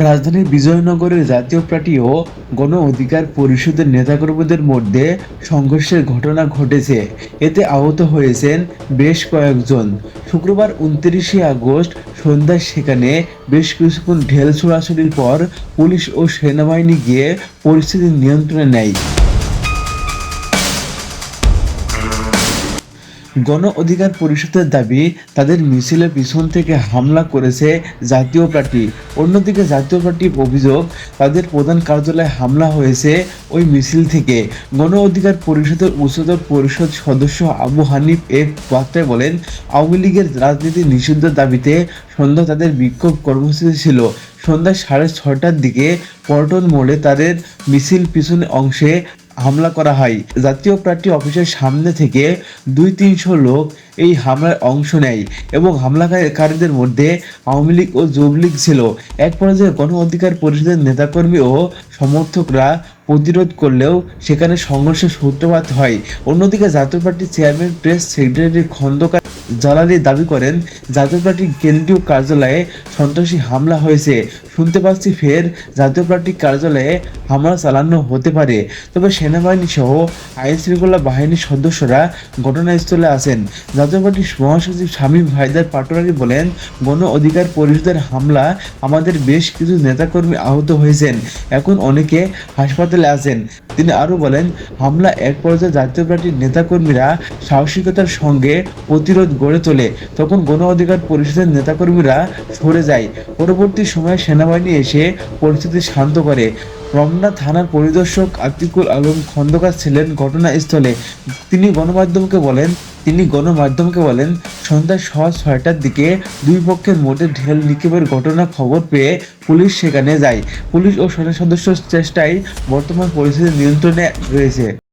রাজধানীর বিজয়নগরের জাতীয় পার্টি ও গণ অধিকার পরিষদের নেতাকর্মীদের মধ্যে সংঘর্ষের ঘটনা ঘটেছে। এতে আহত হয়েছেন বেশ কয়েকজন। শুক্রবার ২৯শে আগস্ট সন্ধ্যায় সেখানে বেশ কিছুক্ষণ ঢেল ছোড়াছুড়ির পর পুলিশ ও সেনাবাহিনী গিয়ে পরিস্থিতি নিয়ন্ত্রণে নেয়। গণ অধিকার পরিষদের দাবি, তাদের মিছিলের পিছন থেকে হামলা করেছে জাতীয় পার্টি। অন্যদিকে জাতীয় পার্টির অভিযোগ, তাদের প্রধান কার্যালয়ে হামলা হয়েছে ওই মিছিল থেকে। গণ অধিকার পরিষদের উচ্চতর পরিষদ সদস্য আবু হানিফ এক বার্তায় বলেন, আওয়ামী লীগের রাজনীতি নিষিদ্ধের দাবিতে সন্ধ্যায় তাদের বিক্ষোভ কর্মসূচি ছিল। সন্ধ্যা 6:30টার দিকে পল্টন মোড়ে তাদের মিছিল পিছনে অংশে হামলা করা হয়। জাতীয় পার্টি অফিসের সামনে থেকে 200-300 লোক এই হামলায় অংশ নেয় এবং হামলাকারীদের মধ্যে আওয়ামী লীগ ও যুবলীগ ছিল। এক পর্যায়ে গণ অধিকার পরিষদের নেতাকর্মী ও সমর্থকরা প্রতিরোধ করলেও সেখানে সংঘর্ষের সূত্রপাত হয়। অন্যদিকে জাতীয় পার্টির চেয়ারম্যান প্রেস সেক্রেটারি খন্দকার জালালি দাবি করেন, জাতীয় পার্টির কেন্দ্রীয় কার্যালয়ে সন্ত্রাসী হামলা হয়েছে। শুনতে পাচ্ছি ফের জাতীয় পার্টির কার্যালয়ে হামলা চালানো হতে পারে। তবে সেনাবাহিনী সহ আইন শৃঙ্খলা বাহিনীর সদস্যরা ঘটনাস্থলে আছেন। জাতীয় পার্টির মহাসচিব শামীম হায়দার পাটোয়ারি বলেন, গণ অধিকার পরিষদের হামলা আমাদের বেশ কিছু নেতাকর্মী আহত হয়েছেন, এখন অনেকে হাসপাতালে আছেন। তিনি আরও বলেন, হামলা এক পর্যায়ে জাতীয় পার্টির নেতাকর্মীরা সাহসিকতার সঙ্গে প্রতিরোধ গড়ে তোলে। তখন গণ অধিকার পরিষদের নেতাকর্মীরা সরে যায়। পরবর্তী সময়ে সেনাবাহিনী এসে পরিস্থিতি শান্ত করে। রমনা থানার পরিদর্শক আতিকুল আলম খন্দকার ছিলেন ঘটনাস্থলে। তিনি গণমাধ্যমকে বলেন, সন্ধ্যা 6:30টার দিকে দুই পক্ষের মধ্যে ঢেল নিক্ষেপের ঘটনা খবর পেয়ে পুলিশ সেখানে যায়। পুলিশ ও সেনা সদস্যের চেষ্টায় বর্তমান পরিস্থিতি নিয়ন্ত্রণে রয়েছে।